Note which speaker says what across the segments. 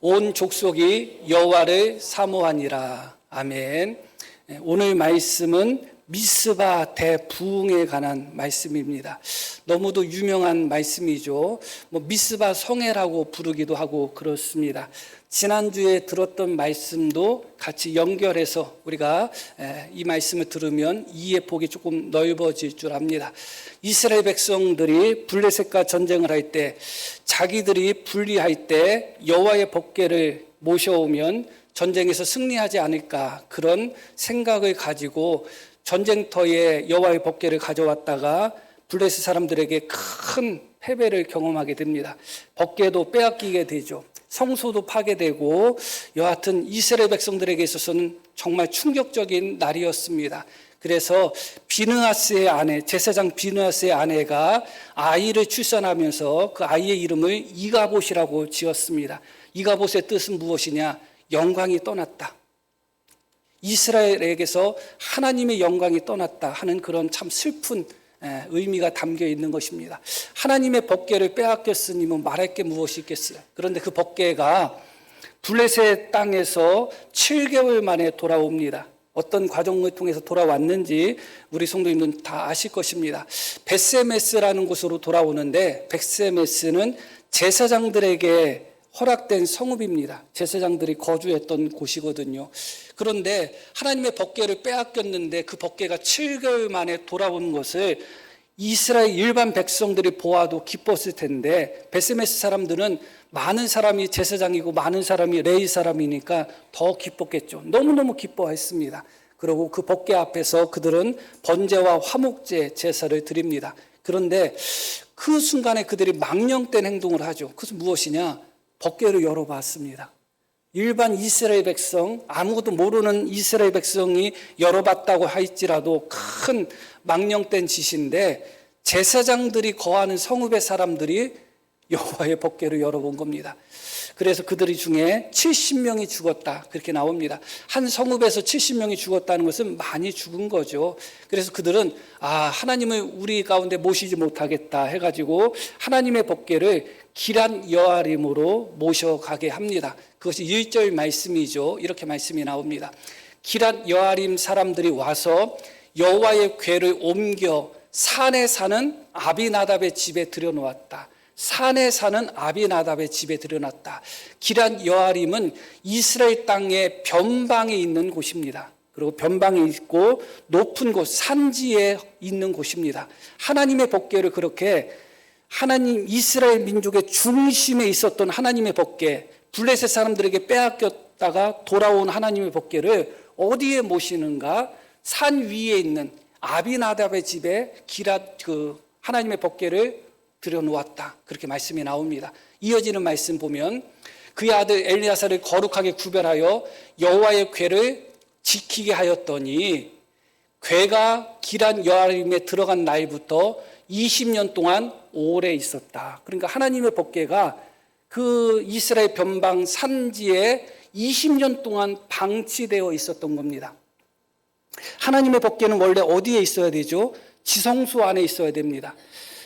Speaker 1: 온 족속이 여호와를 사모하니라. 아멘. 오늘 말씀은 미스바 대부흥에 관한 말씀입니다. 너무도 유명한 말씀이죠. 미스바 성회라고 부르기도 하고 그렇습니다. 지난주에 들었던 말씀도 같이 연결해서 우리가 이 말씀을 들으면 이해 폭이 조금 넓어질 줄 압니다. 이스라엘 백성들이 블레셋과 전쟁을 할 때, 자기들이 불리할 때 여호와의 법궤를 모셔오면 전쟁에서 승리하지 않을까, 그런 생각을 가지고 전쟁터에 여호와의 법궤를 가져왔다가 블레셋 사람들에게 큰 패배를 경험하게 됩니다. 법궤도 빼앗기게 되죠. 성소도 파괴되고, 여하튼 이스라엘 백성들에게 있어서는 정말 충격적인 날이었습니다. 그래서 비느하스의 아내, 제사장 비느하스의 아내가 아이를 출산하면서 그 아이의 이름을 이가봇이라고 지었습니다. 이가봇의 뜻은 무엇이냐? 영광이 떠났다. 이스라엘에게서 하나님의 영광이 떠났다 하는 그런 참 슬픈 의미가 담겨 있는 것입니다. 하나님의 법궤를 빼앗겼으니 말할 게 무엇이 있겠어요. 그런데 그 법궤가 블레셋 땅에서 7개월 만에 돌아옵니다. 어떤 과정을 통해서 돌아왔는지 우리 성도님들은 다 아실 것입니다. 벳세메스라는 곳으로 돌아오는데, 벳세메스는 제사장들에게 허락된 성읍입니다. 제사장들이 거주했던 곳이거든요. 그런데 하나님의 법궤를 빼앗겼는데 그 법궤가 7개월 만에 돌아온 것을 이스라엘 일반 백성들이 보아도 기뻤을 텐데, 벳세메스 사람들은 많은 사람이 제사장이고 많은 사람이 레위 사람이니까 더 기뻤겠죠. 너무너무 기뻐했습니다. 그리고 그 법궤 앞에서 그들은 번제와 화목제 제사를 드립니다. 그런데 그 순간에 그들이 망령된 행동을 하죠. 그것은 무엇이냐? 법궤를 열어봤습니다. 일반 이스라엘 백성, 아무것도 모르는 이스라엘 백성이 열어봤다고 할지라도 큰 망령된 짓인데, 제사장들이 거하는 성읍의 사람들이 여호와의 법궤를 열어본 겁니다. 그래서 그들 중에 70명이 죽었다, 그렇게 나옵니다. 한 성읍에서 70명이 죽었다는 것은 많이 죽은 거죠. 그래서 그들은 하나님을 우리 가운데 모시지 못하겠다 해가지고 하나님의 법궤를 기럇 여아림으로 모셔가게 합니다. 그것이 1절 말씀이죠. 이렇게 말씀이 나옵니다. 기럇 여아림 사람들이 와서 여호와의 궤를 옮겨 산에 사는 아비나답의 집에 들여놓았다. 산에 사는 아비나답의 집에 들여놨다. 기럇 여아림은 이스라엘 땅의 변방에 있는 곳입니다. 그리고 변방에 있고 높은 곳, 산지에 있는 곳입니다. 하나님의 법궤를 그렇게 하나님, 이스라엘 민족의 중심에 있었던 하나님의 법궤, 블레셋 사람들에게 빼앗겼다가 돌아온 하나님의 법궤를 어디에 모시는가? 산 위에 있는 아비나답의 집에 하나님의 법궤를 들여놓았다, 그렇게 말씀이 나옵니다. 이어지는 말씀 보면, 그의 아들 엘리야사를 거룩하게 구별하여 여호와의 궤를 지키게 하였더니, 궤가 기럇 여아림에 들어간 날부터 20년 동안 오래 있었다. 그러니까 하나님의 법궤가 그 이스라엘 변방 산지에 20년 동안 방치되어 있었던 겁니다. 하나님의 법궤는 원래 어디에 있어야 되죠? 지성소 안에 있어야 됩니다.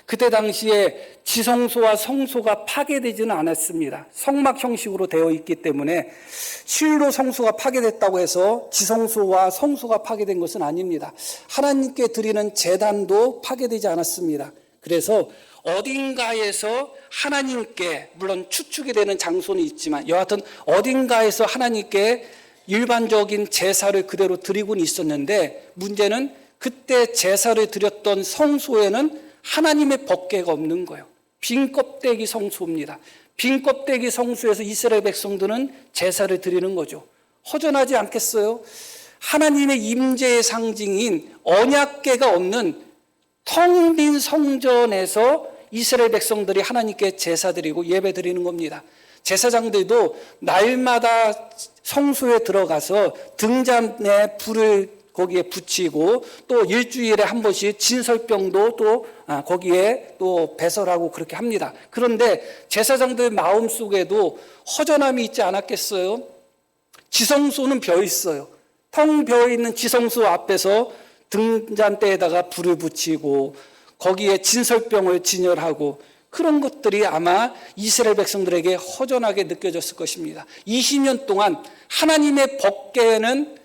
Speaker 1: 그때 당시에 지성소와 성소가 파괴되지는 않았습니다. 성막 형식으로 되어 있기 때문에 실로 성소가 파괴됐다고 해서 지성소와 성소가 파괴된 것은 아닙니다. 하나님께 드리는 제단도 파괴되지 않았습니다. 그래서 어딘가에서 하나님께, 물론 추측이 되는 장소는 있지만 여하튼 어딘가에서 하나님께 일반적인 제사를 그대로 드리고는 있었는데, 문제는 그때 제사를 드렸던 성소에는 하나님의 법궤가 없는 거예요. 빈 껍데기 성소입니다. 빈 껍데기 성소에서 이스라엘 백성들은 제사를 드리는 거죠. 허전하지 않겠어요? 하나님의 임재의 상징인 언약궤가 없는 텅 빈 성전에서 이스라엘 백성들이 하나님께 제사 드리고 예배 드리는 겁니다. 제사장들도 날마다 성소에 들어가서 등잔에 불을 거기에 붙이고, 또 일주일에 한 번씩 진설병도 또 거기에 또 배설하고 그렇게 합니다. 그런데 제사장들 마음속에도 허전함이 있지 않았겠어요? 지성소는 벼 있어요. 텅 벼 있는 지성소 앞에서 등잔대에다가 불을 붙이고 거기에 진설병을 진열하고 그런 것들이 아마 이스라엘 백성들에게 허전하게 느껴졌을 것입니다. 20년 동안 하나님의 법궤는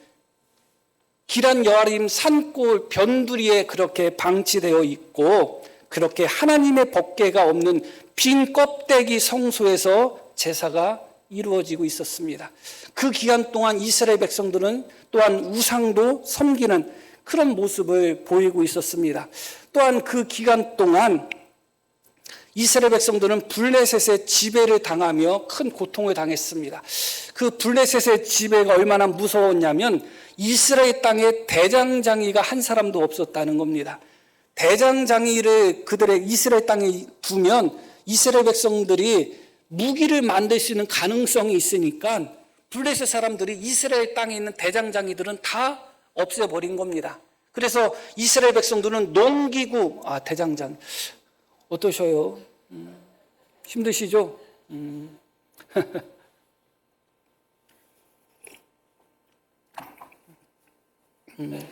Speaker 1: 기란 여아림 산골 변두리에 그렇게 방치되어 있고, 그렇게 하나님의 법궤가 없는 빈 껍데기 성소에서 제사가 이루어지고 있었습니다. 그 기간 동안 이스라엘 백성들은 또한 우상도 섬기는 그런 모습을 보이고 있었습니다. 또한 그 기간 동안 이스라엘 백성들은 블레셋의 지배를 당하며 큰 고통을 당했습니다. 그 블레셋의 지배가 얼마나 무서웠냐면 이스라엘 땅에 대장장이가 한 사람도 없었다는 겁니다. 대장장이를 그들의 이스라엘 땅에 두면 이스라엘 백성들이 무기를 만들 수 있는 가능성이 있으니까 블레셋 사람들이 이스라엘 땅에 있는 대장장이들은 다 없애버린 겁니다. 그래서 이스라엘 백성들은 농기구, 대장장 어떠셔요? 힘드시죠?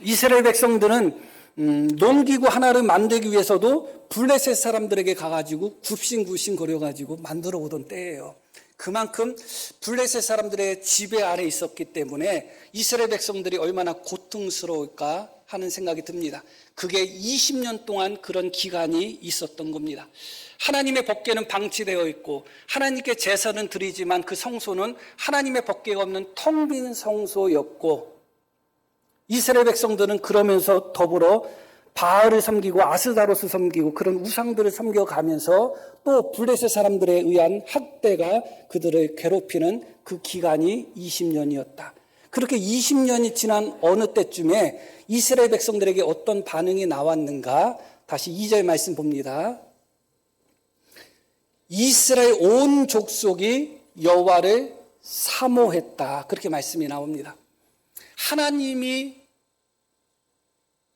Speaker 1: 이스라엘 백성들은 농기구 하나를 만들기 위해서도 블레셋 사람들에게 가가지고 굽신굽신 거려가지고 만들어 오던 때예요. 그만큼 블레셋 사람들의 지배 아래 있었기 때문에 이스라엘 백성들이 얼마나 고통스러울까 하는 생각이 듭니다. 그게 20년 동안 그런 기간이 있었던 겁니다. 하나님의 법궤는 방치되어 있고 하나님께 제사는 드리지만 그 성소는 하나님의 법궤가 없는 텅 빈 성소였고, 이스라엘 백성들은 그러면서 더불어 바알을 섬기고 아스다롯을 섬기고 그런 우상들을 섬겨가면서 또 블레셋 사람들에 의한 학대가 그들을 괴롭히는 그 기간이 20년이었다. 그렇게 20년이 지난 어느 때쯤에 이스라엘 백성들에게 어떤 반응이 나왔는가? 다시 2절 말씀 봅니다. 이스라엘 온 족속이 여호와를 사모했다. 그렇게 말씀이 나옵니다. 하나님이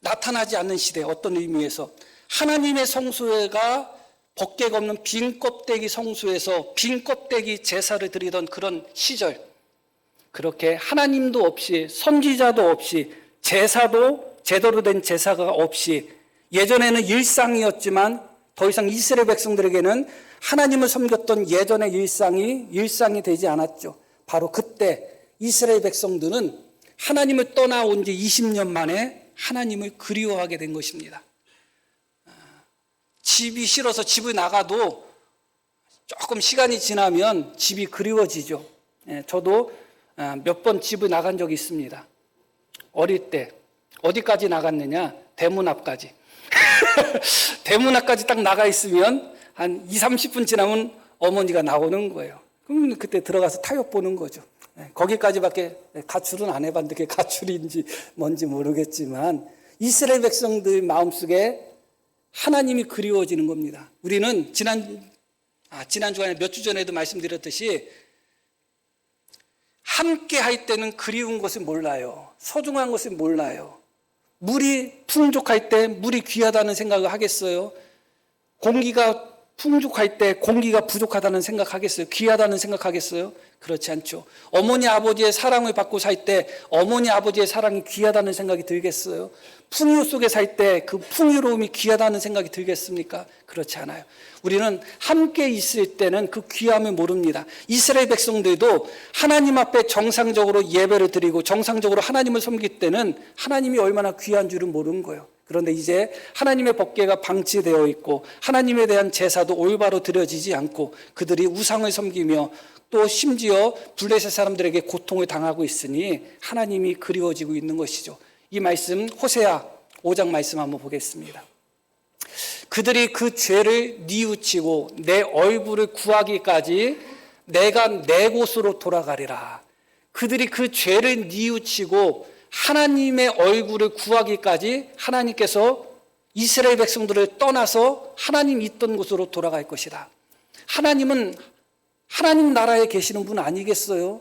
Speaker 1: 나타나지 않는 시대, 어떤 의미에서 하나님의 성소가 법궤가 없는 빈 껍데기 성소에서 빈 껍데기 제사를 드리던 그런 시절, 그렇게 하나님도 없이 선지자도 없이 제사도 제대로 된 제사가 없이, 예전에는 일상이었지만 더 이상 이스라엘 백성들에게는 하나님을 섬겼던 예전의 일상이 되지 않았죠. 바로 그때 이스라엘 백성들은 하나님을 떠나온 지 20년 만에 하나님을 그리워하게 된 것입니다. 집이 싫어서 집을 나가도 조금 시간이 지나면 집이 그리워지죠. 저도 몇 번 집을 나간 적이 있습니다. 어릴 때 어디까지 나갔느냐? 대문 앞까지. 대문 앞까지 딱 나가 있으면 한 20-30분 지나면 어머니가 나오는 거예요. 그럼 그때 들어가서 타협 보는 거죠. 거기까지밖에 가출은 안 해봤는데 그게 가출인지 뭔지 모르겠지만 이스라엘 백성들 마음속에 하나님이 그리워지는 겁니다. 우리는 지난 주간에 몇 주 전에도 말씀드렸듯이 함께 할 때는 그리운 것을 몰라요. 소중한 것을 몰라요. 물이 풍족할 때 물이 귀하다는 생각을 하겠어요? 공기가 풍족할 때 공기가 부족하다는 생각하겠어요? 귀하다는 생각하겠어요? 그렇지 않죠. 어머니 아버지의 사랑을 받고 살 때 어머니 아버지의 사랑이 귀하다는 생각이 들겠어요? 풍요 속에 살 때 그 풍요로움이 귀하다는 생각이 들겠습니까? 그렇지 않아요. 우리는 함께 있을 때는 그 귀함을 모릅니다. 이스라엘 백성들도 하나님 앞에 정상적으로 예배를 드리고 정상적으로 하나님을 섬길 때는 하나님이 얼마나 귀한 줄을 모르는 거예요. 그런데 이제 하나님의 법궤가 방치되어 있고 하나님에 대한 제사도 올바로 드려지지 않고 그들이 우상을 섬기며 또 심지어 블레셋 사람들에게 고통을 당하고 있으니 하나님이 그리워지고 있는 것이죠. 이 말씀 호세아 5장 말씀 한번 보겠습니다. 그들이 그 죄를 뉘우치고 내 얼굴을 구하기까지 내가 내 곳으로 돌아가리라. 그들이 그 죄를 뉘우치고 하나님의 얼굴을 구하기까지 하나님께서 이스라엘 백성들을 떠나서 하나님 있던 곳으로 돌아갈 것이다. 하나님은 하나님 나라에 계시는 분 아니겠어요?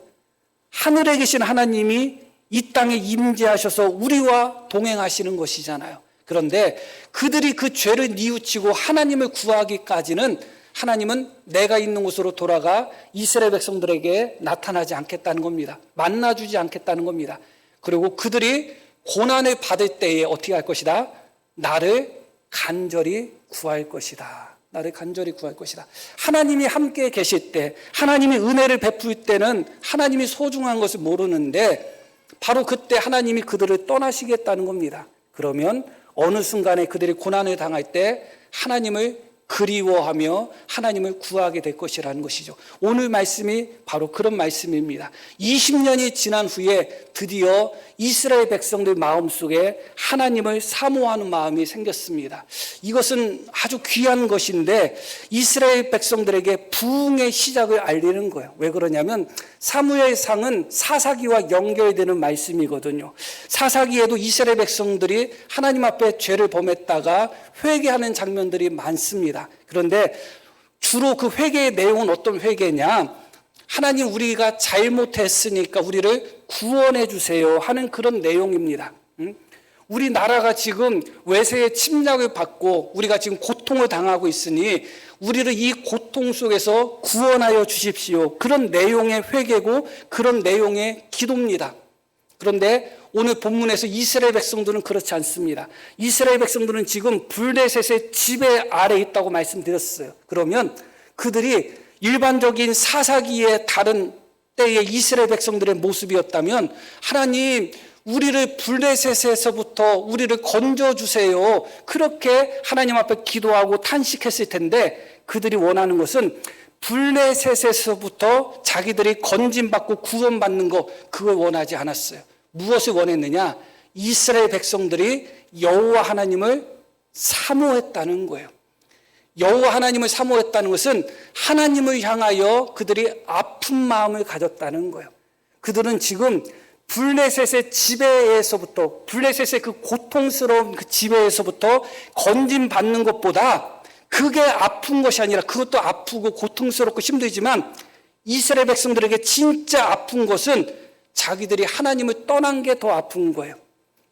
Speaker 1: 하늘에 계신 하나님이 이 땅에 임재하셔서 우리와 동행하시는 것이잖아요. 그런데 그들이 그 죄를 뉘우치고 하나님을 구하기까지는 하나님은 내가 있는 곳으로 돌아가 이스라엘 백성들에게 나타나지 않겠다는 겁니다. 만나주지 않겠다는 겁니다. 그리고 그들이 고난을 받을 때에 어떻게 할 것이다? 나를 간절히 구할 것이다. 나를 간절히 구할 것이다. 하나님이 함께 계실 때, 하나님이 은혜를 베풀 때는 하나님이 소중한 것을 모르는데 바로 그때 하나님이 그들을 떠나시겠다는 겁니다. 그러면 어느 순간에 그들이 고난을 당할 때 하나님을 그리워하며 하나님을 구하게 될 것이라는 것이죠. 오늘 말씀이 바로 그런 말씀입니다. 20년이 지난 후에 드디어 이스라엘 백성들 마음속에 하나님을 사모하는 마음이 생겼습니다. 이것은 아주 귀한 것인데 이스라엘 백성들에게 부흥의 시작을 알리는 거예요. 왜 그러냐면 사무엘상은 사사기와 연결되는 말씀이거든요. 사사기에도 이스라엘 백성들이 하나님 앞에 죄를 범했다가 회개하는 장면들이 많습니다. 그런데 주로 그 회개의 내용은 어떤 회개냐? 하나님, 우리가 잘못했으니까 우리를 구원해 주세요 하는 그런 내용입니다. 우리나라가 지금 외세의 침략을 받고 우리가 지금 고통을 당하고 있으니 우리를 이 고통 속에서 구원하여 주십시오. 그런 내용의 회개고 그런 내용의 기도입니다. 그런데 오늘 본문에서 이스라엘 백성들은 그렇지 않습니다. 이스라엘 백성들은 지금 블레셋의 지배 아래 있다고 말씀드렸어요. 그러면 그들이 일반적인 사사기의 다른 때의 이스라엘 백성들의 모습이었다면 하나님, 우리를 블레셋에서부터 우리를 건져주세요. 그렇게 하나님 앞에 기도하고 탄식했을 텐데 그들이 원하는 것은 블레셋에서부터 자기들이 건짐받고 구원받는 것, 그걸 원하지 않았어요. 무엇을 원했느냐? 이스라엘 백성들이 여호와 하나님을 사모했다는 거예요. 여호와 하나님을 사모했다는 것은 하나님을 향하여 그들이 아픈 마음을 가졌다는 거예요. 그들은 지금 블레셋의 지배에서부터, 블레셋의 그 고통스러운 그 지배에서부터 건짐받는 것보다 그게 아픈 것이 아니라, 그것도 아프고 고통스럽고 힘들지만 이스라엘 백성들에게 진짜 아픈 것은 자기들이 하나님을 떠난 게 더 아픈 거예요.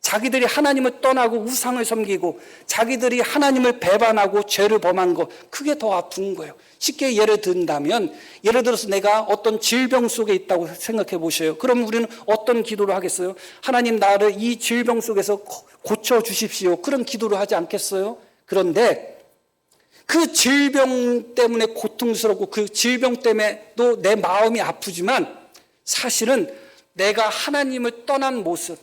Speaker 1: 자기들이 하나님을 떠나고 우상을 섬기고 자기들이 하나님을 배반하고 죄를 범한 거, 그게 더 아픈 거예요. 쉽게 예를 든다면, 예를 들어서 내가 어떤 질병 속에 있다고 생각해 보셔요. 그럼 우리는 어떤 기도를 하겠어요? 하나님, 나를 이 질병 속에서 고쳐주십시오. 그런 기도를 하지 않겠어요? 그런데 그 질병 때문에 고통스럽고 그 질병 때문에도 내 마음이 아프지만 사실은 내가 하나님을 떠난 모습,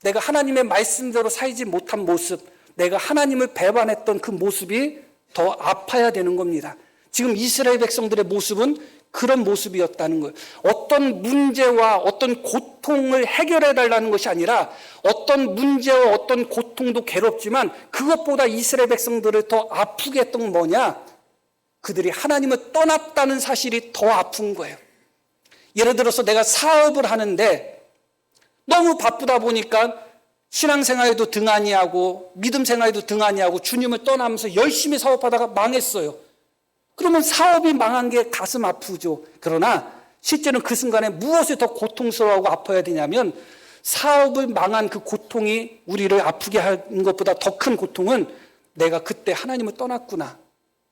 Speaker 1: 내가 하나님의 말씀대로 살지 못한 모습, 내가 하나님을 배반했던 그 모습이 더 아파야 되는 겁니다. 지금 이스라엘 백성들의 모습은 그런 모습이었다는 거예요. 어떤 문제와 어떤 고통을 해결해 달라는 것이 아니라 어떤 문제와 어떤 고통도 괴롭지만 그것보다 이스라엘 백성들을 더 아프게 했던 건 뭐냐? 그들이 하나님을 떠났다는 사실이 더 아픈 거예요. 예를 들어서 내가 사업을 하는데 너무 바쁘다 보니까 신앙생활에도 등한히 하고 믿음 생활에도 등한히 하고 주님을 떠나면서 열심히 사업하다가 망했어요. 그러면 사업이 망한 게 가슴 아프죠. 그러나 실제는 그 순간에 무엇이 더 고통스러워하고 아파야 되냐면 사업을 망한 그 고통이 우리를 아프게 하는 것보다 더 큰 고통은 내가 그때 하나님을 떠났구나,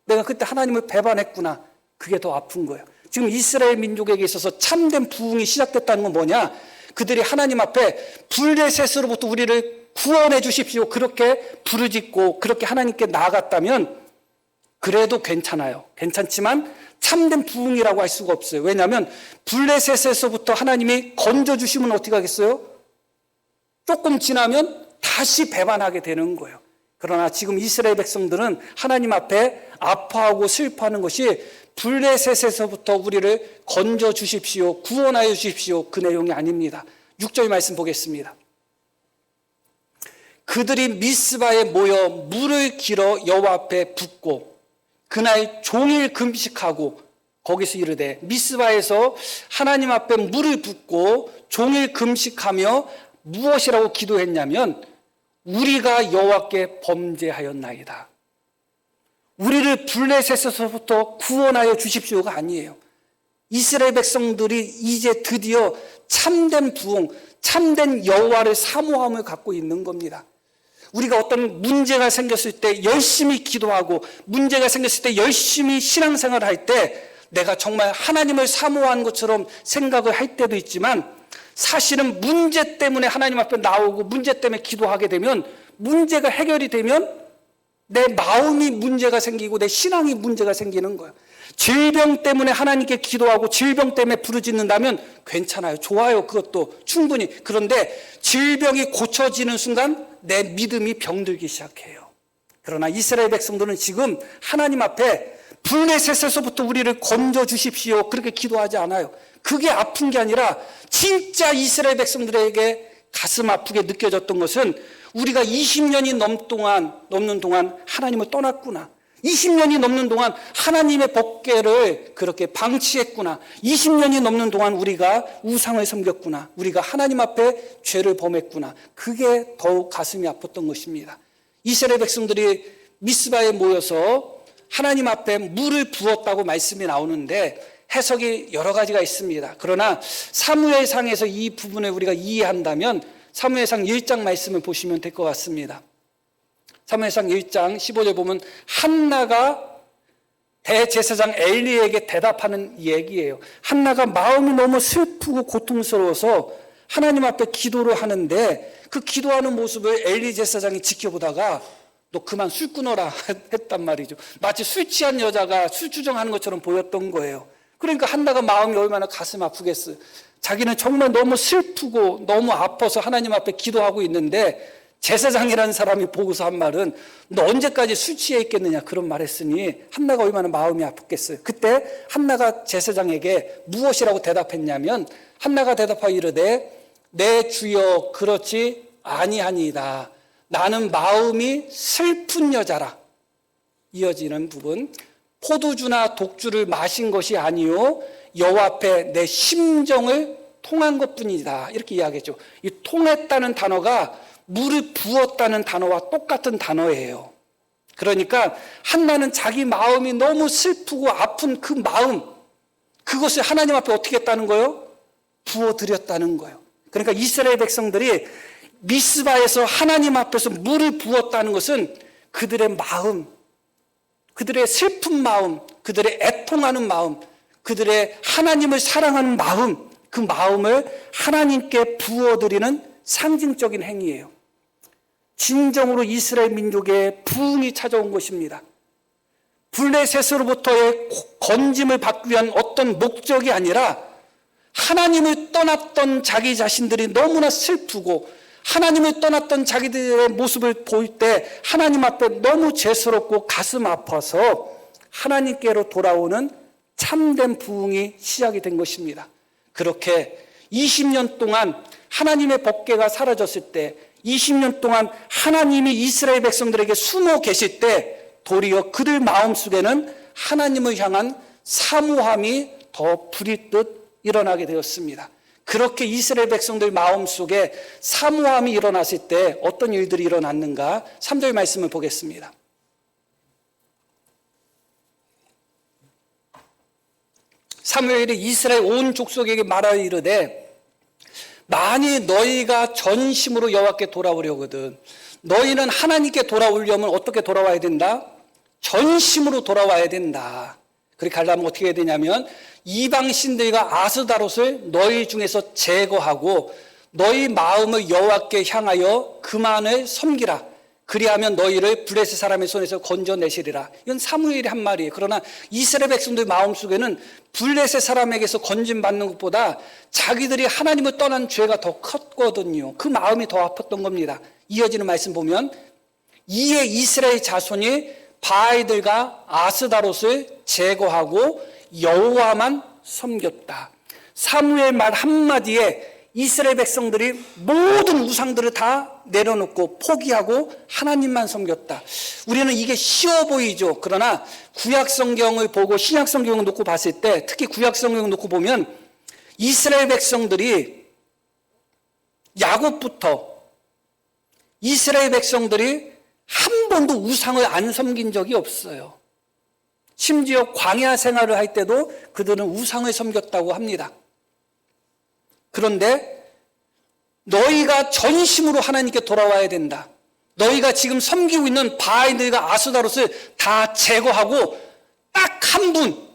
Speaker 1: 내가 그때 하나님을 배반했구나, 그게 더 아픈 거예요. 지금 이스라엘 민족에게 있어서 참된 부흥이 시작됐다는 건 뭐냐? 그들이 하나님 앞에 블레셋으로부터 우리를 구원해 주십시오, 그렇게 부르짖고 그렇게 하나님께 나아갔다면 그래도 괜찮아요. 괜찮지만 참된 부흥이라고 할 수가 없어요. 왜냐하면 블레셋에서부터 하나님이 건져주시면 어떻게 하겠어요? 조금 지나면 다시 배반하게 되는 거예요. 그러나 지금 이스라엘 백성들은 하나님 앞에 아파하고 슬퍼하는 것이 블레셋에서부터 우리를 건져주십시오, 구원하여 주십시오, 그 내용이 아닙니다. 6절 말씀 보겠습니다. 그들이 미스바에 모여 물을 길어 여호와 앞에 붓고 그날 종일 금식하고, 거기서 이르되, 미스바에서 하나님 앞에 물을 붓고 종일 금식하며 무엇이라고 기도했냐면 우리가 여호와께 범죄하였나이다. 우리를 블레셋에서부터 구원하여 주십시오가 아니에요. 이스라엘 백성들이 이제 드디어 참된 부흥, 참된 여호와를 사모함을 갖고 있는 겁니다. 우리가 어떤 문제가 생겼을 때 열심히 기도하고 문제가 생겼을 때 열심히 신앙생활을 할 때 내가 정말 하나님을 사모한 것처럼 생각을 할 때도 있지만 사실은 문제 때문에 하나님 앞에 나오고 문제 때문에 기도하게 되면 문제가 해결이 되면 내 마음이 문제가 생기고 내 신앙이 문제가 생기는 거예요. 질병 때문에 하나님께 기도하고 질병 때문에 부르짖는다면 괜찮아요. 좋아요. 그것도 충분히. 그런데 질병이 고쳐지는 순간 내 믿음이 병들기 시작해요. 그러나 이스라엘 백성들은 지금 하나님 앞에 블레셋에서부터 우리를 건져 주십시오. 그렇게 기도하지 않아요. 그게 아픈 게 아니라 진짜 이스라엘 백성들에게 가슴 아프게 느껴졌던 것은 우리가 20년이 넘는 동안 하나님을 떠났구나. 20년이 넘는 동안 하나님의 법궤를 그렇게 방치했구나. 20년이 넘는 동안 우리가 우상을 섬겼구나. 우리가 하나님 앞에 죄를 범했구나. 그게 더욱 가슴이 아팠던 것입니다. 이스라엘 백성들이 미스바에 모여서 하나님 앞에 물을 부었다고 말씀이 나오는데 해석이 여러 가지가 있습니다. 그러나 사무엘상에서 이 부분을 우리가 이해한다면 사무엘상 1장 말씀을 보시면 될 것 같습니다. 사무엘상 1장 15절 보면 한나가 대제사장 엘리에게 대답하는 얘기예요. 한나가 마음이 너무 슬프고 고통스러워서 하나님 앞에 기도를 하는데 그 기도하는 모습을 엘리 제사장이 지켜보다가 너 그만 술 끊어라 했단 말이죠. 마치 술 취한 여자가 술 주정하는 것처럼 보였던 거예요. 그러니까 한나가 마음이 얼마나 가슴 아프겠어요. 자기는 정말 너무 슬프고 너무 아파서 하나님 앞에 기도하고 있는데 제사장이라는 사람이 보고서 한 말은 너 언제까지 술 취해 있겠느냐 그런 말했으니 한나가 얼마나 마음이 아팠겠어요. 그때 한나가 제사장에게 무엇이라고 대답했냐면 한나가 대답하여 이르되 내 주여 그렇지 아니하니이다. 나는 마음이 슬픈 여자라. 이어지는 부분 포도주나 독주를 마신 것이 아니요 여호와 앞에 내 심정을 통한 것뿐이다. 이렇게 이야기했죠. 이 통했다는 단어가 물을 부었다는 단어와 똑같은 단어예요. 그러니까 한나는 자기 마음이 너무 슬프고 아픈 그 마음 그것을 하나님 앞에 어떻게 했다는 거예요? 부어드렸다는 거예요. 그러니까 이스라엘 백성들이 미스바에서 하나님 앞에서 물을 부었다는 것은 그들의 마음, 그들의 슬픈 마음, 그들의 애통하는 마음, 그들의 하나님을 사랑하는 마음, 그 마음을 하나님께 부어드리는 상징적인 행위예요. 진정으로 이스라엘 민족의 부흥이 찾아온 것입니다. 블레셋으로부터의 건짐을 받기 위한 어떤 목적이 아니라 하나님을 떠났던 자기 자신들이 너무나 슬프고 하나님을 떠났던 자기들의 모습을 볼 때 하나님 앞에 너무 죄스럽고 가슴 아파서 하나님께로 돌아오는 참된 부흥이 시작이 된 것입니다. 그렇게 20년 동안 하나님의 법궤가 사라졌을 때 20년 동안 하나님이 이스라엘 백성들에게 숨어 계실 때 도리어 그들 마음속에는 하나님을 향한 사모함이 더 부릿듯 일어나게 되었습니다. 그렇게 이스라엘 백성들 마음속에 사모함이 일어났을 때 어떤 일들이 일어났는가 3절 말씀을 보겠습니다. 사무엘이 이스라엘 온 족속에게 말하여 이르되 만일 너희가 전심으로 여호와께 돌아오려거든 너희는 하나님께 돌아오려면 어떻게 돌아와야 된다? 전심으로 돌아와야 된다. 그렇게 하려면 어떻게 해야 되냐면 이방신들과 아스다롯을 너희 중에서 제거하고 너희 마음을 여호와께 향하여 그만을 섬기라. 그리하면 너희를 블레셋 사람의 손에서 건져내시리라. 이건 사무엘이 한 말이에요. 그러나 이스라엘 백성들 마음속에는 블레셋 사람에게서 건짐받는 것보다 자기들이 하나님을 떠난 죄가 더 컸거든요. 그 마음이 더 아팠던 겁니다. 이어지는 말씀 보면 이에 이스라엘 자손이 바알들과 아스다롯을 제거하고 여호와만 섬겼다. 사무엘 말 한마디에 이스라엘 백성들이 모든 우상들을 다 내려놓고 포기하고 하나님만 섬겼다. 우리는 이게 쉬워 보이죠. 그러나 구약 성경을 보고 신약 성경을 놓고 봤을 때 특히 구약 성경을 놓고 보면 이스라엘 백성들이 야곱부터 이스라엘 백성들이 한 번도 우상을 안 섬긴 적이 없어요. 심지어 광야 생활을 할 때도 그들은 우상을 섬겼다고 합니다. 그런데 너희가 전심으로 하나님께 돌아와야 된다. 너희가 지금 섬기고 있는 바알들과 아스다롯을 다 제거하고 딱 한 분,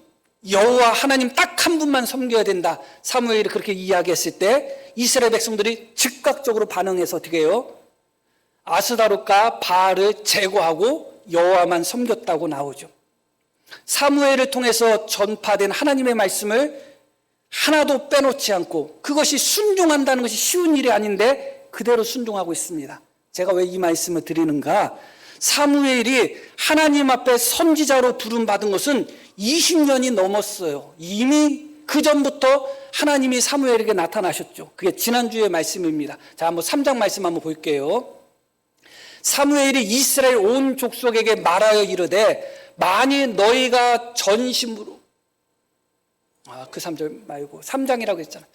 Speaker 1: 여호와 하나님 딱 한 분만 섬겨야 된다. 사무엘이 그렇게 이야기했을 때 이스라엘 백성들이 즉각적으로 반응해서 어떻게 해요? 아스다롯과 바알을 제거하고 여호와만 섬겼다고 나오죠. 사무엘을 통해서 전파된 하나님의 말씀을 하나도 빼놓지 않고 그것이 순종한다는 것이 쉬운 일이 아닌데 그대로 순종하고 있습니다. 제가 왜 이 말씀을 드리는가? 사무엘이 하나님 앞에 선지자로 부름받은 것은 20년이 넘었어요. 이미 그 전부터 하나님이 사무엘에게 나타나셨죠. 그게 지난주의 말씀입니다. 자, 한번 3장 말씀 한번 볼게요. 사무엘이 이스라엘 온 족속에게 말하여 이르되 만일 너희가 전심으로 그 3절 말고 3장이라고 했잖아요.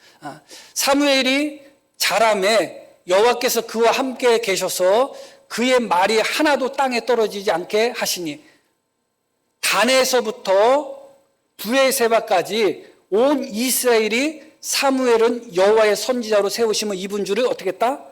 Speaker 1: 사무엘이 자라매 여호와께서 그와 함께 계셔서 그의 말이 하나도 땅에 떨어지지 않게 하시니 단에서부터 브에세바까지 온 이스라엘이 사무엘은 여호와의 선지자로 세우심을 입은 줄을 어떻게 했다?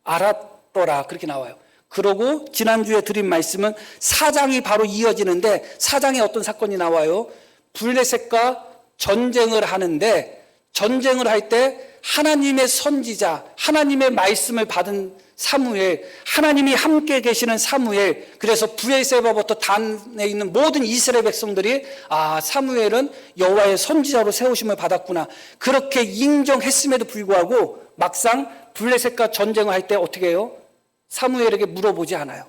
Speaker 1: 알았더라. 그렇게 나와요. 그러고 지난주에 드린 말씀은 4장이 바로 이어지는데 4장에 어떤 사건이 나와요? 블레셋과 전쟁을 하는데 전쟁을 할 때 하나님의 선지자, 하나님의 말씀을 받은 사무엘, 하나님이 함께 계시는 사무엘, 그래서 브에세바부터 단에 있는 모든 이스라엘 백성들이 사무엘은 여호와의 선지자로 세우심을 받았구나. 그렇게 인정했음에도 불구하고 막상 블레셋과 전쟁을 할 때 어떻게 해요? 사무엘에게 물어보지 않아요.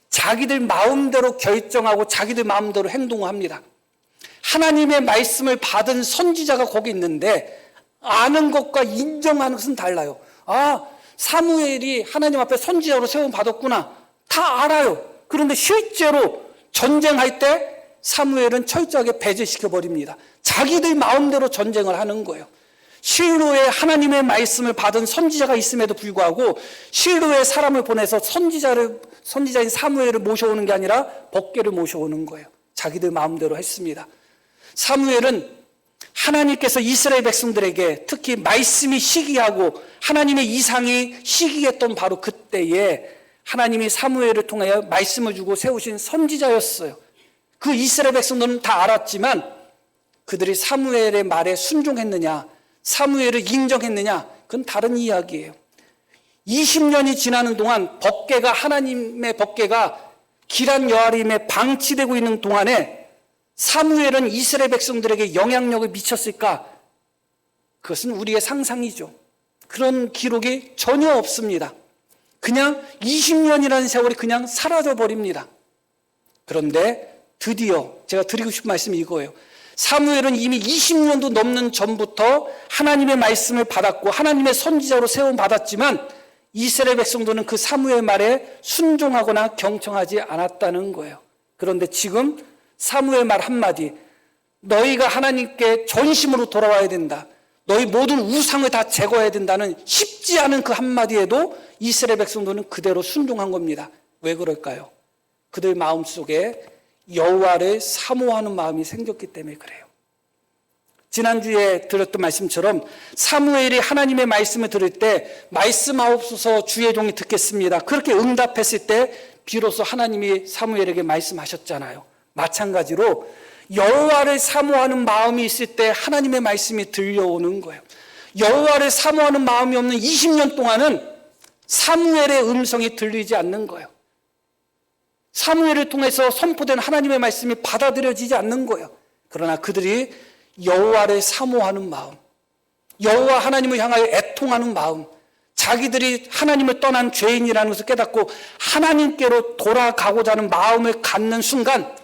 Speaker 1: 자기들 마음대로 결정하고 자기들 마음대로 행동합니다. 하나님의 말씀을 받은 선지자가 거기 있는데 아는 것과 인정하는 것은 달라요. 사무엘이 하나님 앞에 선지자로 세움 받았구나. 다 알아요. 그런데 실제로 전쟁할 때 사무엘은 철저하게 배제시켜 버립니다. 자기들 마음대로 전쟁을 하는 거예요. 실로에 하나님의 말씀을 받은 선지자가 있음에도 불구하고 실로에 사람을 보내서 선지자인 사무엘을 모셔오는 게 아니라 법궤를 모셔오는 거예요. 자기들 마음대로 했습니다. 사무엘은 하나님께서 이스라엘 백성들에게 특히 말씀이 시기하고 하나님의 이상이 시기했던 바로 그때에 하나님이 사무엘을 통하여 말씀을 주고 세우신 선지자였어요. 그 이스라엘 백성들은 다 알았지만 그들이 사무엘의 말에 순종했느냐, 사무엘을 인정했느냐, 그건 다른 이야기예요. 20년이 지나는 동안 하나님의 법궤가 기란 여아림에 방치되고 있는 동안에 사무엘은 이스라엘 백성들에게 영향력을 미쳤을까? 그것은 우리의 상상이죠. 그런 기록이 전혀 없습니다. 그냥 20년이라는 세월이 그냥 사라져 버립니다. 그런데 드디어 제가 드리고 싶은 말씀이 이거예요. 사무엘은 이미 20년도 넘는 전부터 하나님의 말씀을 받았고 하나님의 선지자로 세움 받았지만 이스라엘 백성들은 그 사무엘 말에 순종하거나 경청하지 않았다는 거예요. 그런데 지금 사무엘 말 한마디, 너희가 하나님께 전심으로 돌아와야 된다, 너희 모든 우상을 다 제거해야 된다는 쉽지 않은 그 한마디에도 이스라엘 백성들은 그대로 순종한 겁니다. 왜 그럴까요? 그들 마음속에 여호와를 사모하는 마음이 생겼기 때문에 그래요. 지난주에 들었던 말씀처럼 사무엘이 하나님의 말씀을 들을 때 말씀하옵소서 주의 종이 듣겠습니다. 그렇게 응답했을 때 비로소 하나님이 사무엘에게 말씀하셨잖아요. 마찬가지로 여호와를 사모하는 마음이 있을 때 하나님의 말씀이 들려오는 거예요. 여호와를 사모하는 마음이 없는 20년 동안은 사무엘의 음성이 들리지 않는 거예요. 사무엘을 통해서 선포된 하나님의 말씀이 받아들여지지 않는 거예요. 그러나 그들이 여호와를 사모하는 마음, 여호와 하나님을 향하여 애통하는 마음, 자기들이 하나님을 떠난 죄인이라는 것을 깨닫고 하나님께로 돌아가고자 하는 마음을 갖는 순간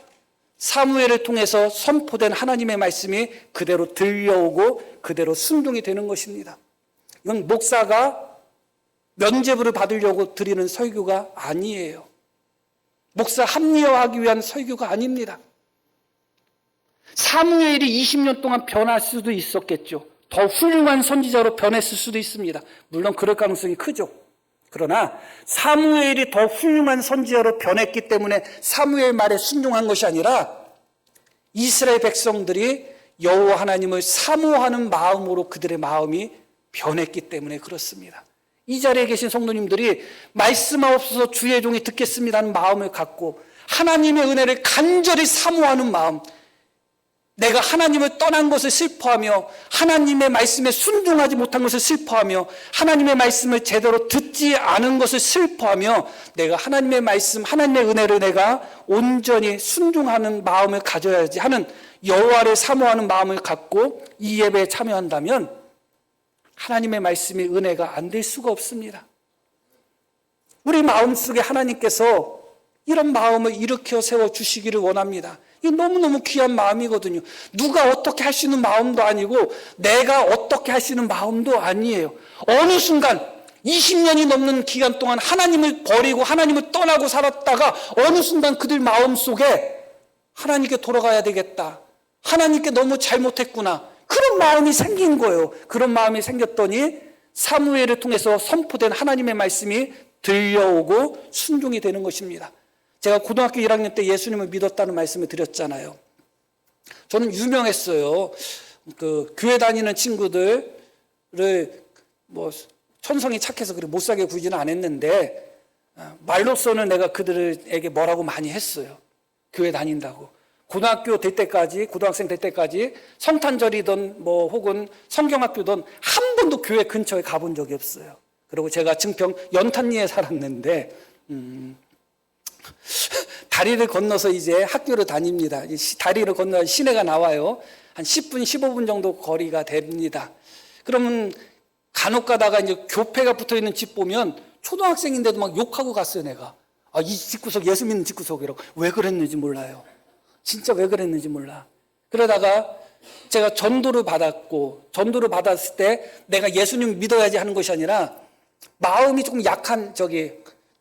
Speaker 1: 사무엘을 통해서 선포된 하나님의 말씀이 그대로 들려오고 그대로 순종이 되는 것입니다. 이건 목사가 면죄부를 받으려고 드리는 설교가 아니에요. 목사 합리화하기 위한 설교가 아닙니다. 사무엘이 20년 동안 변할 수도 있었겠죠. 더 훌륭한 선지자로 변했을 수도 있습니다. 물론 그럴 가능성이 크죠. 그러나 사무엘이 더 훌륭한 선지자로 변했기 때문에 사무엘 말에 순종한 것이 아니라 이스라엘 백성들이 여호와 하나님을 사모하는 마음으로 그들의 마음이 변했기 때문에 그렇습니다. 이 자리에 계신 성도님들이 말씀하옵소서 주의 종이 듣겠습니다 하는 마음을 갖고 하나님의 은혜를 간절히 사모하는 마음, 내가 하나님을 떠난 것을 슬퍼하며 하나님의 말씀에 순종하지 못한 것을 슬퍼하며 하나님의 말씀을 제대로 듣지 않은 것을 슬퍼하며 내가 하나님의 말씀, 하나님의 은혜를 내가 온전히 순종하는 마음을 가져야지 하는 여호와를 사모하는 마음을 갖고 이 예배에 참여한다면 하나님의 말씀이 은혜가 안 될 수가 없습니다. 우리 마음속에 하나님께서 이런 마음을 일으켜 세워주시기를 원합니다. 이게 너무너무 귀한 마음이거든요. 누가 어떻게 할 수 있는 마음도 아니고 내가 어떻게 할 수 있는 마음도 아니에요. 어느 순간 20년이 넘는 기간 동안 하나님을 버리고 하나님을 떠나고 살았다가 어느 순간 그들 마음속에 하나님께 돌아가야 되겠다. 하나님께 너무 잘못했구나. 그런 마음이 생긴 거예요. 그런 마음이 생겼더니 사무엘을 통해서 선포된 하나님의 말씀이 들려오고 순종이 되는 것입니다. 제가 고등학교 1학년 때 예수님을 믿었다는 말씀을 드렸잖아요. 저는 유명했어요. 그 교회 다니는 친구들을 뭐 천성이 착해서 그렇게 못 사게 구지는 않았는데 말로서는 내가 그들에게 뭐라고 많이 했어요. 교회 다닌다고. 고등학교 될 때까지, 고등학생 될 때까지 성탄절이든 뭐 혹은 성경학교든 한 번도 교회 근처에 가본 적이 없어요. 그리고 제가 증평 연탄리에 살았는데 다리를 건너서 이제 학교를 다닙니다. 다리를 건너 시내가 나와요. 한 10분, 15분 정도 거리가 됩니다. 그러면 간혹 가다가 이제 교패가 붙어 있는 집 보면 초등학생인데도 막 욕하고 갔어요, 내가. 아, 이 집구석 예수 믿는 집구석이라고. 왜 그랬는지 몰라요. 진짜 왜 그랬는지 몰라. 그러다가 제가 전도를 받았고, 전도를 받았을 때 내가 예수님 믿어야지 하는 것이 아니라 마음이 조금 약한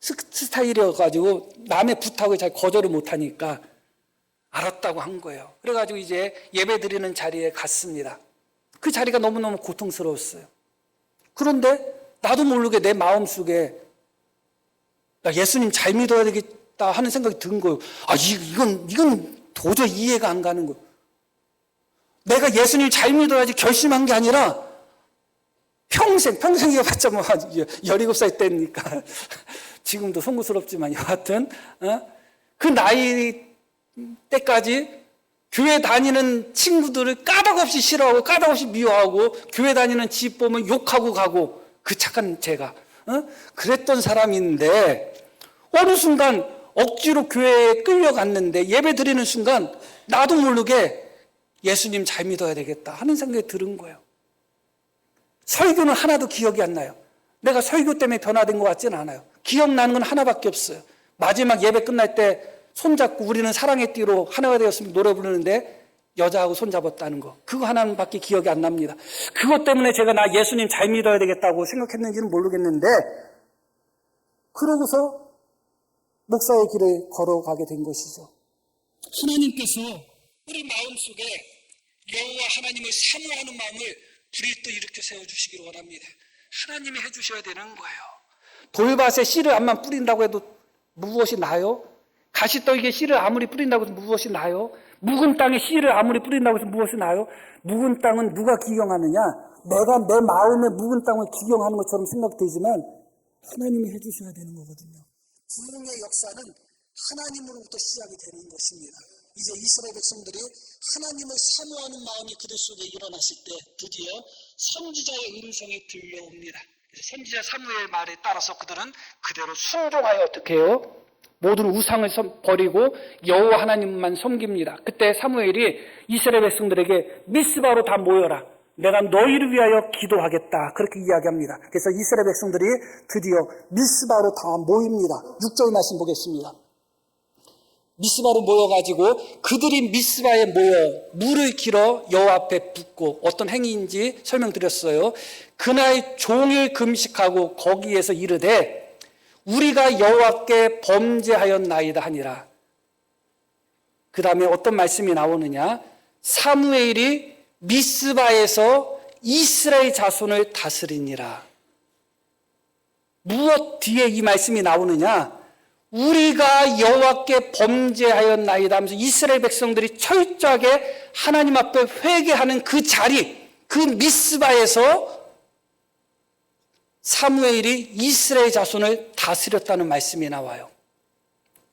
Speaker 1: 스타일이어가지고 남의 부탁을 잘 거절을 못하니까 알았다고 한 거예요. 그래가지고 이제 예배 드리는 자리에 갔습니다. 그 자리가 너무너무 고통스러웠어요. 그런데 나도 모르게 내 마음속에 나 예수님 잘 믿어야 되겠다 하는 생각이 든 거예요. 아, 이건 도저히 이해가 안 가는 거예요. 내가 예수님 잘 믿어야지 결심한 게 아니라 평생이가 봤자 뭐 17살 때니까 지금도 송구스럽지만 여하튼 그 나이 때까지 교회 다니는 친구들을 까닭없이 싫어하고 까닭없이 미워하고 교회 다니는 집 보면 욕하고 가고 그 착한 제가 그랬던 사람인데 어느 순간 억지로 교회에 끌려갔는데 예배 드리는 순간 나도 모르게 예수님 잘 믿어야 되겠다 하는 생각이 들은 거예요. 설교는 하나도 기억이 안 나요. 내가 설교 때문에 변화된 것 같지는 않아요. 기억나는 건 하나밖에 없어요. 마지막 예배 끝날 때 손잡고 우리는 사랑의 띠로 하나가 되었으면 노래 부르는데 여자하고 손잡았다는 거. 그거 하나밖에 기억이 안 납니다. 그것 때문에 제가 나 예수님 잘 믿어야 되겠다고 생각했는지는 모르겠는데 그러고서 목사의 길을 걸어가게 된 것이죠. 하나님께서 우리 마음속에 여호와 하나님을 사모하는 마음을 불일도 일으켜 세워주시기를 원합니다. 하나님이 해주셔야 되는 거예요. 돌밭에 씨를 암만 뿌린다고 해도 무엇이 나요? 가시떨기에 씨를 아무리 뿌린다고 해서 무엇이 나요? 묵은 땅에 씨를 아무리 뿌린다고 해서 무엇이 나요? 묵은 땅은 누가 기경하느냐? 내가 내 마음에 묵은 땅을 기경하는 것처럼 생각되지만 하나님이 해주셔야 되는 거거든요. 부흥의 역사는 하나님으로부터 시작이 되는 것입니다. 이제 이스라엘 백성들이 하나님을 사모하는 마음이 그들 속에 일어났을 때 드디어 선지자의 음성이 들려옵니다. 선지자 사무엘 말에 따라서 그들은 그대로 순종하여 어떻게 해요? 모든 우상을 버리고 여호와 하나님만 섬깁니다. 그때 사무엘이 이스라엘 백성들에게 미스바로 다 모여라. 내가 너희를 위하여 기도하겠다. 그렇게 이야기합니다. 그래서 이스라엘 백성들이 드디어 미스바로 다 모입니다. 6절 말씀 보겠습니다. 미스바로 모여가지고 그들이 미스바에 모여 물을 길어 여호와 앞에 붓고 어떤 행위인지 설명드렸어요. 그날 종일 금식하고 거기에서 이르되 우리가 여호와께 범죄하였나이다 하니라. 그 다음에 어떤 말씀이 나오느냐? 사무엘이 미스바에서 이스라엘 자손을 다스리니라. 무엇 뒤에 이 말씀이 나오느냐? 우리가 여호와께 범죄하였나이다 하면서 이스라엘 백성들이 철저하게 하나님 앞에 회개하는 그 자리, 그 미스바에서 사무엘이 이스라엘 자손을 다스렸다는 말씀이 나와요.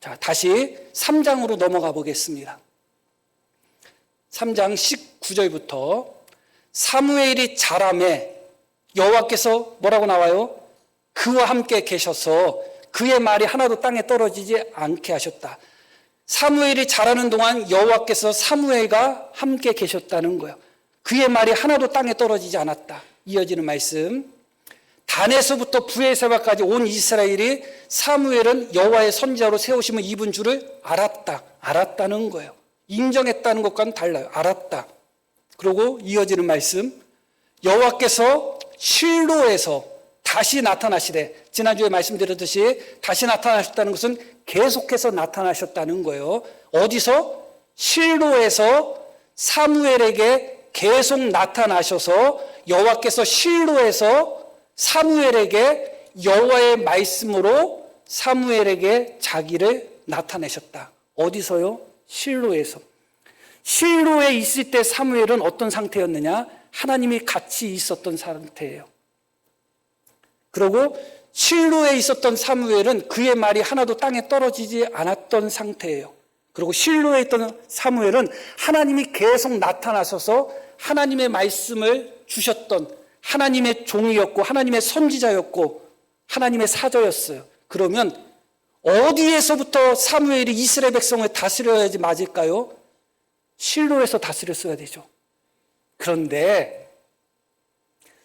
Speaker 1: 자, 다시 3장으로 넘어가 보겠습니다. 3장 19절부터 사무엘이 자라매 여호와께서 뭐라고 나와요? 그와 함께 계셔서 그의 말이 하나도 땅에 떨어지지 않게 하셨다. 사무엘이 자라는 동안 여호와께서 사무엘과 함께 계셨다는 거예요. 그의 말이 하나도 땅에 떨어지지 않았다. 이어지는 말씀. 단에서부터 브에세바까지 온 이스라엘이 사무엘은 여호와의 선지자로 세우심을 입은 줄을 알았다. 알았다는 거예요. 인정했다는 것과는 달라요. 알았다. 그리고 이어지는 말씀. 여호와께서 실로에서 다시 나타나시되, 지난주에 말씀드렸듯이 다시 나타나셨다는 것은 계속해서 나타나셨다는 거예요. 어디서? 실로에서 사무엘에게 계속 나타나셔서 여호와께서 실로에서 사무엘에게 여호와의 말씀으로 사무엘에게 자기를 나타내셨다. 어디서요? 실로에서. 실로에 있을 때 사무엘은 어떤 상태였느냐? 하나님이 같이 있었던 상태예요. 그리고 실로에 있었던 사무엘은 그의 말이 하나도 땅에 떨어지지 않았던 상태예요. 그리고 실로에 있던 사무엘은 하나님이 계속 나타나셔서 하나님의 말씀을 주셨던 하나님의 종이었고 하나님의 선지자였고 하나님의 사자였어요. 그러면 어디에서부터 사무엘이 이스라엘 백성을 다스려야지 맞을까요? 실로에서 다스렸어야 되죠. 그런데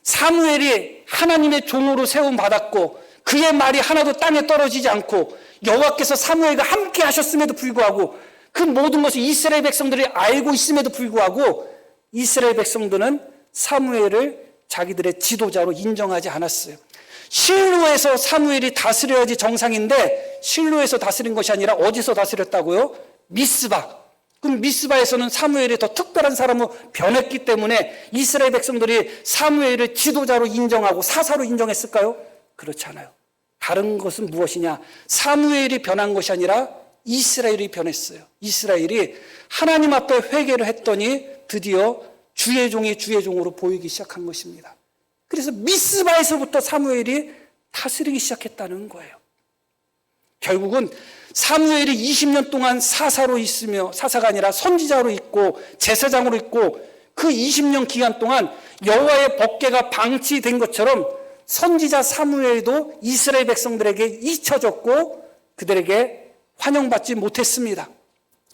Speaker 1: 사무엘이 하나님의 종으로 세움받았고 그의 말이 하나도 땅에 떨어지지 않고 여호와께서 사무엘과 함께 하셨음에도 불구하고 그 모든 것을 이스라엘 백성들이 알고 있음에도 불구하고 이스라엘 백성들은 사무엘을 자기들의 지도자로 인정하지 않았어요. 실로에서 사무엘이 다스려야지 정상인데 실로에서 다스린 것이 아니라 어디서 다스렸다고요? 미스바. 그럼 미스바에서는 사무엘이 더 특별한 사람으로 변했기 때문에 이스라엘 백성들이 사무엘을 지도자로 인정하고 사사로 인정했을까요? 그렇지 않아요. 다른 것은 무엇이냐? 사무엘이 변한 것이 아니라 이스라엘이 변했어요. 이스라엘이 하나님 앞에 회개를 했더니 드디어 주의 종이 주의 종으로 보이기 시작한 것입니다. 그래서 미스바에서부터 사무엘이 다스리기 시작했다는 거예요. 결국은 사무엘이 20년 동안 사사로 있으며 사사가 아니라 선지자로 있고 제사장으로 있고 그 20년 기간 동안 여호와의 법궤가 방치된 것처럼 선지자 사무엘도 이스라엘 백성들에게 잊혀졌고 그들에게 환영받지 못했습니다.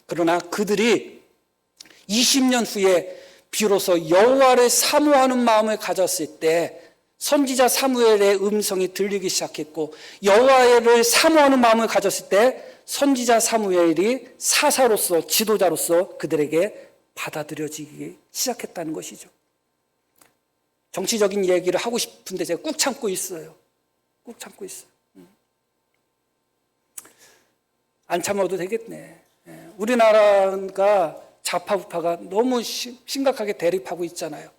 Speaker 1: 그러나 그들이 20년 후에 비로소 여호와를 사모하는 마음을 가졌을 때 선지자 사무엘의 음성이 들리기 시작했고 여호와를 사모하는 마음을 가졌을 때 선지자 사무엘이 사사로서 지도자로서 그들에게 받아들여지기 시작했다는 것이죠. 정치적인 얘기를 하고 싶은데 제가 꾹 참고 있어요. 꾹 참고 있어요. 안 참아도 되겠네. 우리나라가 좌파 우파가 너무 심각하게 대립하고 있잖아요.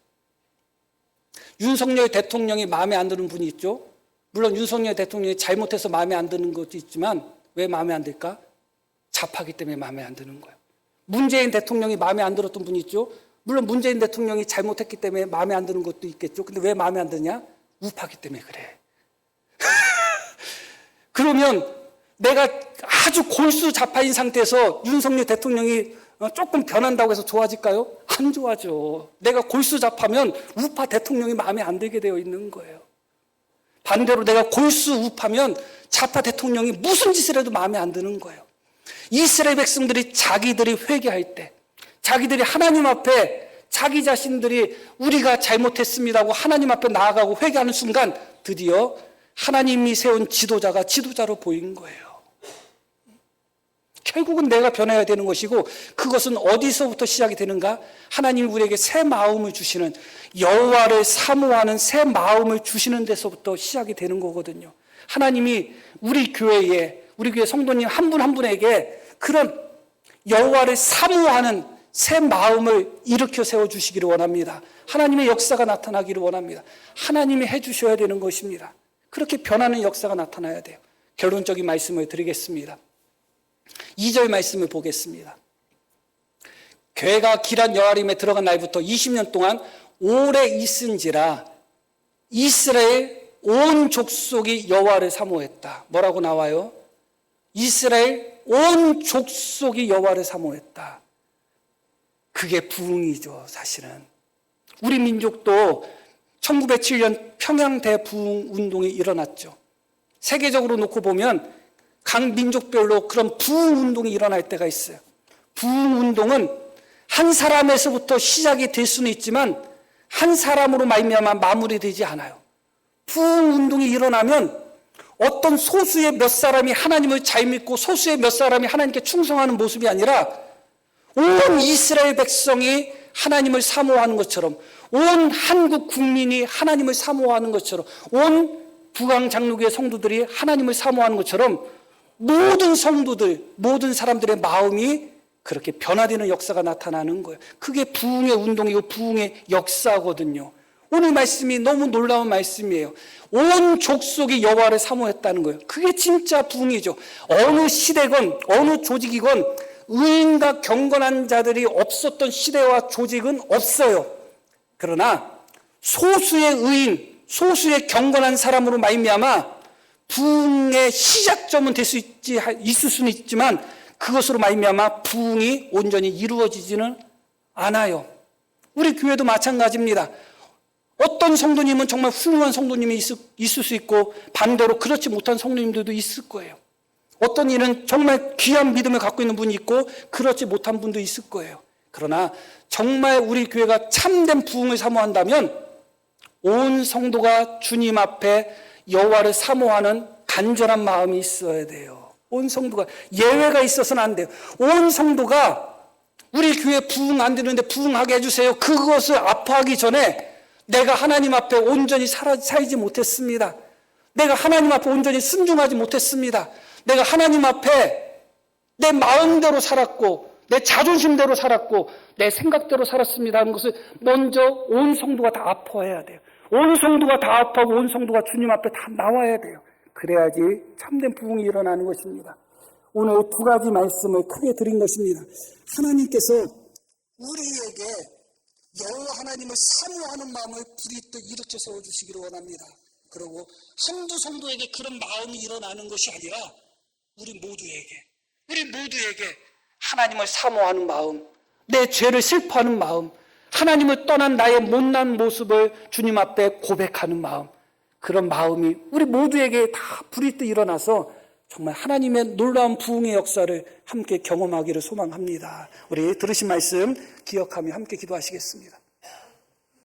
Speaker 1: 윤석열 대통령이 마음에 안 드는 분이 있죠. 물론 윤석열 대통령이 잘못해서 마음에 안 드는 것도 있지만 왜 마음에 안 들까? 좌파기 때문에 마음에 안 드는 거예요. 문재인 대통령이 마음에 안 들었던 분이 있죠. 물론 문재인 대통령이 잘못했기 때문에 마음에 안 드는 것도 있겠죠. 근데 왜 마음에 안 드냐? 우파기 때문에 그래. 그러면 내가 아주 골수 좌파인 상태에서 윤석열 대통령이 조금 변한다고 해서 좋아질까요? 안 좋아져. 내가 골수 좌파면 우파 대통령이 마음에 안 들게 되어 있는 거예요. 반대로 내가 골수 우파면 좌파 대통령이 무슨 짓을 해도 마음에 안 드는 거예요. 이스라엘 백성들이 자기들이 회개할 때, 자기들이 하나님 앞에 자기 자신들이 우리가 잘못했습니다고 하나님 앞에 나아가고 회개하는 순간 드디어 하나님이 세운 지도자가 지도자로 보인 거예요. 결국은 내가 변해야 되는 것이고 그것은 어디서부터 시작이 되는가? 하나님이 우리에게 새 마음을 주시는 여호와를 사모하는 새 마음을 주시는 데서부터 시작이 되는 거거든요. 하나님이 우리 교회 성도님 한 분 한 분에게 그런 여호와를 사모하는 새 마음을 일으켜 세워주시기를 원합니다. 하나님의 역사가 나타나기를 원합니다. 하나님이 해주셔야 되는 것입니다. 그렇게 변하는 역사가 나타나야 돼요. 결론적인 말씀을 드리겠습니다. 2절 말씀을 보겠습니다. 괴가 기럇 여아림에 들어간 날부터 20년 동안 오래 있은지라 이스라엘 온 족속이 여호와를 사모했다. 뭐라고 나와요? 이스라엘 온 족속이 여호와를 사모했다. 그게 부흥이죠, 사실은. 우리 민족도 1907년 평양 대부흥 운동이 일어났죠. 세계적으로 놓고 보면 각 민족별로 그런 부흥 운동이 일어날 때가 있어요. 부흥 운동은 한 사람에서부터 시작이 될 수는 있지만 한 사람으로 말미암아 마무리되지 않아요. 부흥 운동이 일어나면 어떤 소수의 몇 사람이 하나님을 잘 믿고 소수의 몇 사람이 하나님께 충성하는 모습이 아니라 온 이스라엘 백성이 하나님을 사모하는 것처럼, 온 한국 국민이 하나님을 사모하는 것처럼, 온 부강 장로교의 성도들이 하나님을 사모하는 것처럼 모든 성도들, 모든 사람들의 마음이 그렇게 변화되는 역사가 나타나는 거예요. 그게 부흥의 운동이고 부흥의 역사거든요. 오늘 말씀이 너무 놀라운 말씀이에요. 온 족속이 여호와를 사모했다는 거예요. 그게 진짜 부흥이죠. 어느 시대건 어느 조직이건 의인과 경건한 자들이 없었던 시대와 조직은 없어요. 그러나 소수의 의인, 소수의 경건한 사람으로 말미암아 부흥의 시작점은 될 수 있을 수는 있지만 그것으로 말미암아 부흥이 온전히 이루어지지는 않아요. 우리 교회도 마찬가지입니다. 어떤 성도님은 정말 훌륭한 성도님이 있을 수 있고 반대로 그렇지 못한 성도님들도 있을 거예요. 어떤 이는 정말 귀한 믿음을 갖고 있는 분이 있고 그렇지 못한 분도 있을 거예요. 그러나 정말 우리 교회가 참된 부흥을 사모한다면 온 성도가 주님 앞에 여호와를 사모하는 간절한 마음이 있어야 돼요. 온 성도가, 예외가 있어서는 안 돼요. 온 성도가 우리 교회 부흥 안 되는데 부흥하게 해주세요. 그것을 아파하기 전에 내가 하나님 앞에 온전히 살지 못했습니다. 내가 하나님 앞에 온전히 순종하지 못했습니다. 내가 하나님 앞에 내 마음대로 살았고 내 자존심대로 살았고 내 생각대로 살았습니다 하는 것을 먼저 온 성도가 다 아파해야 돼요. 온 성도가 다 아파하고 온 성도가 주님 앞에 다 나와야 돼요. 그래야지 참된 부흥이 일어나는 것입니다. 오늘 두 가지 말씀을 크게 드린 것입니다. 하나님께서 우리에게 여호와 하나님을 사모하는 마음을 부리듯 일으켜 세워주시기를 원합니다. 그리고 한두 성도에게 그런 마음이 일어나는 것이 아니라 우리 모두에게 하나님을 사모하는 마음, 내 죄를 슬퍼하는 마음, 하나님을 떠난 나의 못난 모습을 주님 앞에 고백하는 마음, 그런 마음이 우리 모두에게 다 부리듯 일어나서 정말 하나님의 놀라운 부흥의 역사를 함께 경험하기를 소망합니다. 우리 들으신 말씀 기억하며 함께 기도하시겠습니다.